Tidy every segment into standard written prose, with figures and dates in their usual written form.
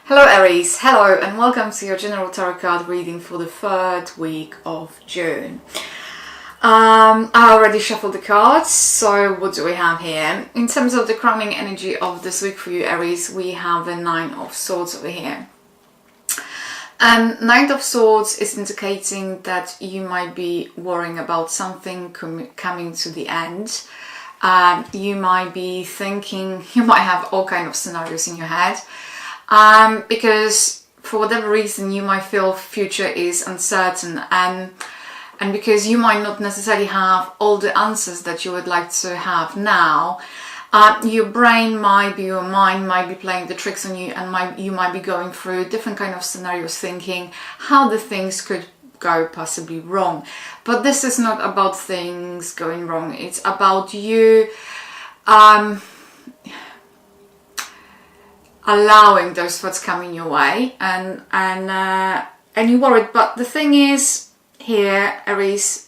Hello Aries, hello and welcome to your general tarot card reading for the third week of June. I already shuffled the cards, so what do we have here? In terms of the crowning energy of this week for you Aries, we have the Nine of Swords over here. Nine of Swords is indicating that you might be worrying about something coming to the end. You might be thinking, you might have all kinds of scenarios in your head. Because for whatever reason you might feel future is uncertain and because you might not necessarily have all the answers that you would like to have now, your brain might be, your mind might be playing the tricks on you, and you might be going through different kind of scenarios thinking how the things could go possibly wrong. But this is not about things going wrong, it's about you allowing those thoughts coming your way and you're worried. But the thing is here, Aries,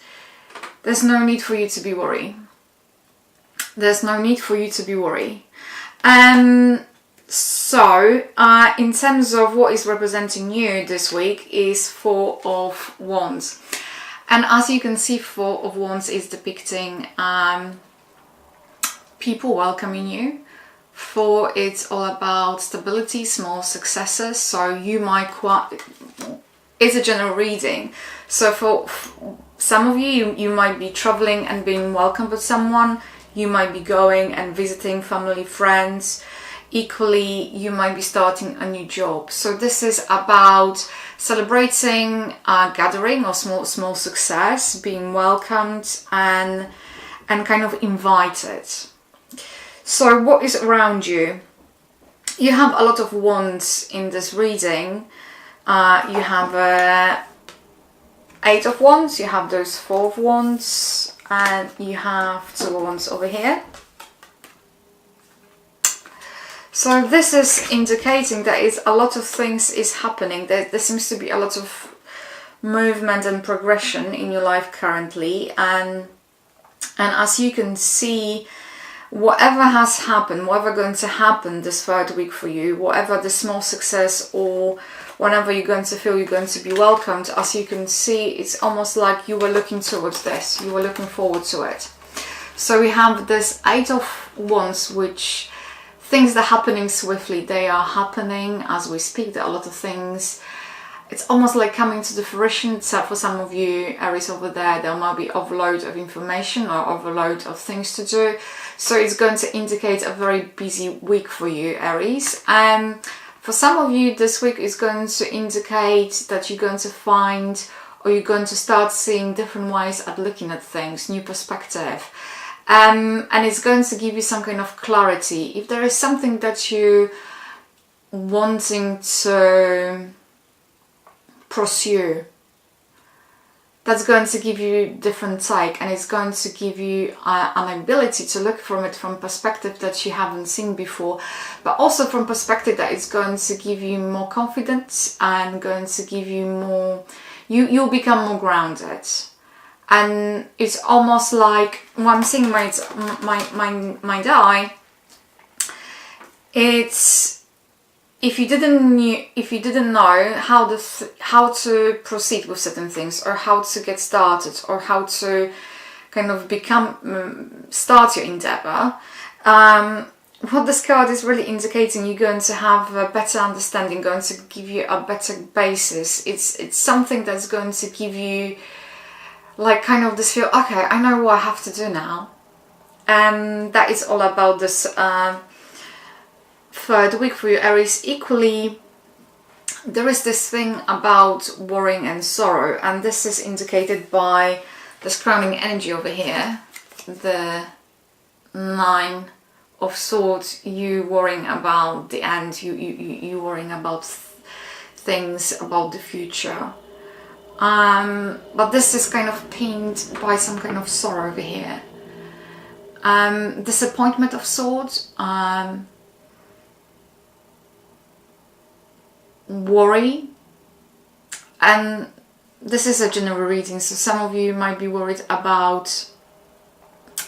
there's no need for you to be worried. There's no need for you to be worried. So in terms of what is representing you this week is Four of Wands, and as you can see, Four of Wands is depicting people welcoming you. Four, it's all about stability, small successes. So you might it's a general reading. So for some of you might be traveling and being welcomed by someone. You might be going and visiting family, friends. Equally, you might be starting a new job. So this is about celebrating a gathering or small success, being welcomed and kind of invited. So what is around you? You have a lot of wands in this reading. You have Eight of Wands, you have those Four of Wands, and you have Two of Wands over here. So this is indicating that a lot of things is happening. There seems to be a lot of movement and progression in your life currently, and as you can see, whatever has happened, whatever going to happen this third week for you, whatever the small success or whenever you're going to feel you're going to be welcomed, as you can see, it's almost like you were looking towards this, you were looking forward to it. So we have this Eight of Wands, which things that are happening swiftly, they are happening as we speak. There are a lot of things. It's almost like coming to the fruition. So for some of you Aries over there might be overload of information or overload of things to do. So it's going to indicate a very busy week for you, Aries. And for some of you, this week is going to indicate that you're going to find, or you're going to start seeing different ways at looking at things, new perspective. And it's going to give you some kind of clarity. If there is something that you wanting to pursue, that's going to give you different take, and it's going to give you an ability to look from it from perspective that you haven't seen before, but also from perspective that it's going to give you more confidence and going to give you more, you'll become more grounded. And it's almost like when I'm seeing my eye, it's if you didn't know how to proceed with certain things, or how to get started, or how to kind of start your endeavor, what this card is really indicating, you're going to have a better understanding, going to give you a better basis. It's something that's going to give you like kind of this feel, okay, I know what I have to do now. And that is all about this third week for you, Aries. Equally, there is this thing about worrying and sorrow, and this is indicated by this crowning energy over here, the Nine of Swords. You worrying about the end, you worrying about things, about the future. But this is kind of pinned by some kind of sorrow over here. Disappointment of Swords, worry, and this is a general reading, so some of you might be worried about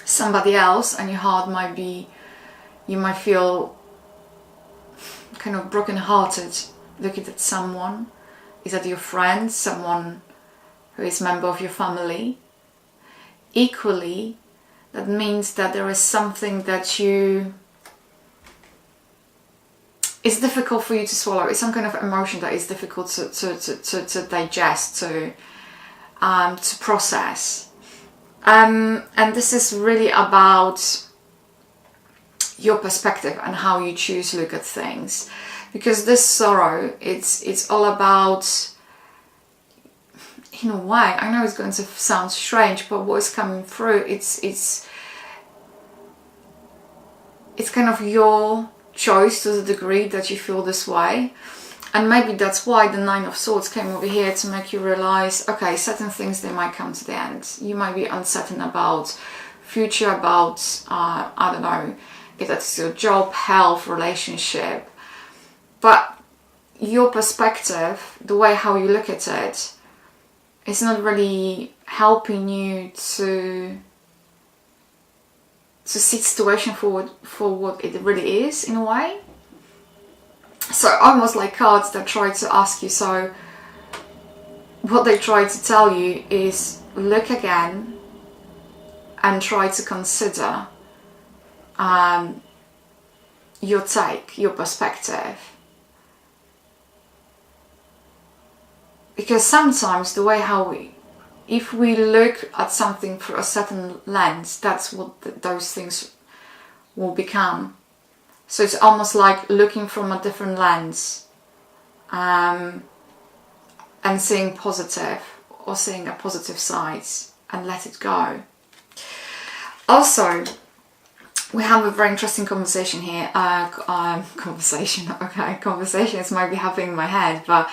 somebody else, and your heart might be, you might feel kind of broken-hearted looking at someone. Is that your friend, someone who is a member of your family? Equally, that means that there is something that it's difficult for you to swallow. It's some kind of emotion that is difficult to digest, to process. And this is really about your perspective and how you choose to look at things. Because this sorrow, it's all about, in a way, I know it's going to sound strange, but what is coming through, it's kind of your choice to the degree that you feel this way. And maybe that's why the Nine of Swords came over here, to make you realize, okay, certain things, they might come to the end. You might be uncertain about future, about I don't know, if that's your job, health, relationship, but your perspective, the way how you look at it, is not really helping you to see the situation for what it really is, in a way. So almost like cards that try to ask you, so what they try to tell you is look again and try to consider your take, your perspective. Because sometimes the way how if we look at something through a certain lens, that's what those things will become. So it's almost like looking from a different lens, and seeing positive, or seeing a positive side, and let it go. Also, we have a very interesting conversation here. Conversations might be happening in my head, but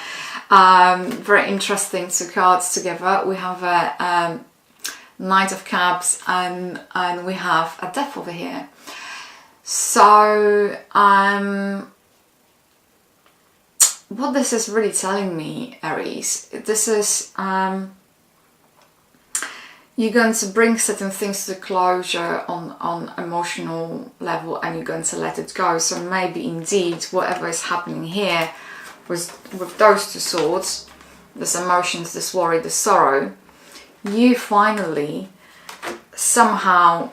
very interesting. Two cards together. We have a Knight of Cups and we have a Death over here. So what this is really telling me, Aries, this is you're going to bring certain things to closure on emotional level, and you're going to let it go. So maybe indeed whatever is happening here with those two swords, this emotions, this worry, this sorrow, you finally somehow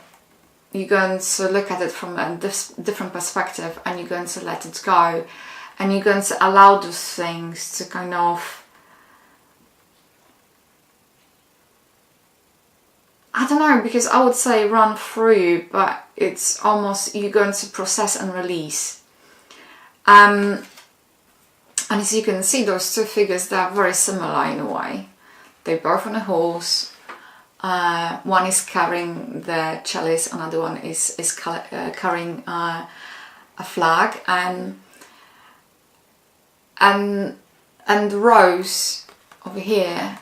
you're going to look at it from a different perspective, and you're going to let it go, and you're going to allow those things to kind of, I don't know, because I would say run through you, but it's almost you're going to process and release. And as you can see, those two figures, they're very similar in a way. They're both on a horse. One is carrying the chalice, another one is carrying a flag, and the rose over here,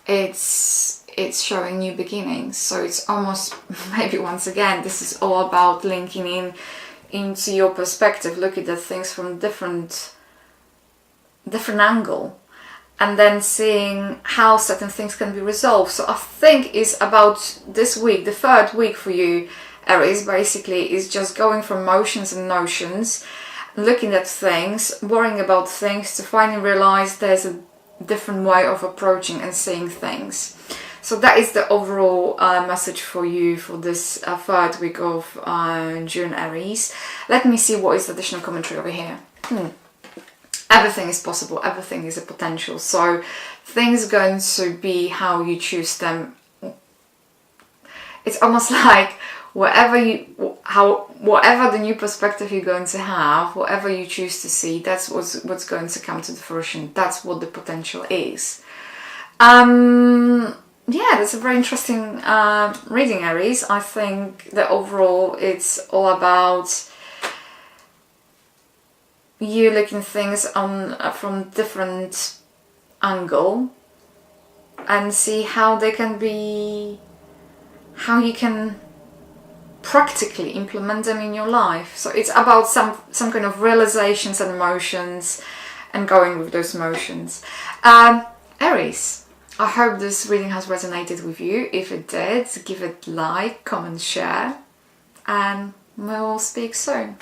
it's showing new beginnings. So it's almost, maybe once again, this is all about linking into your perspective, looking at things from different angle, and then seeing how certain things can be resolved. So I think it's about this week, the third week for you, Aries, basically is just going from motions and notions, looking at things, worrying about things, to finally realize there's a different way of approaching and seeing things. So that is the overall message for you for this third week of June, Aries. Let me see what is the additional commentary over here. Everything is possible, everything is a potential. So things are going to be how you choose them. It's almost like whatever the new perspective you're going to have, whatever you choose to see, that's what's going to come to the fruition. That's what the potential is. Yeah, that's a very interesting reading, Aries. I think that overall it's all about you looking things from different angle, and see how they can be, how you can practically implement them in your life. So it's about some kind of realizations and emotions, and going with those emotions. Aries, I hope this reading has resonated with you. If it did, give it like, comment, share, and we'll speak soon.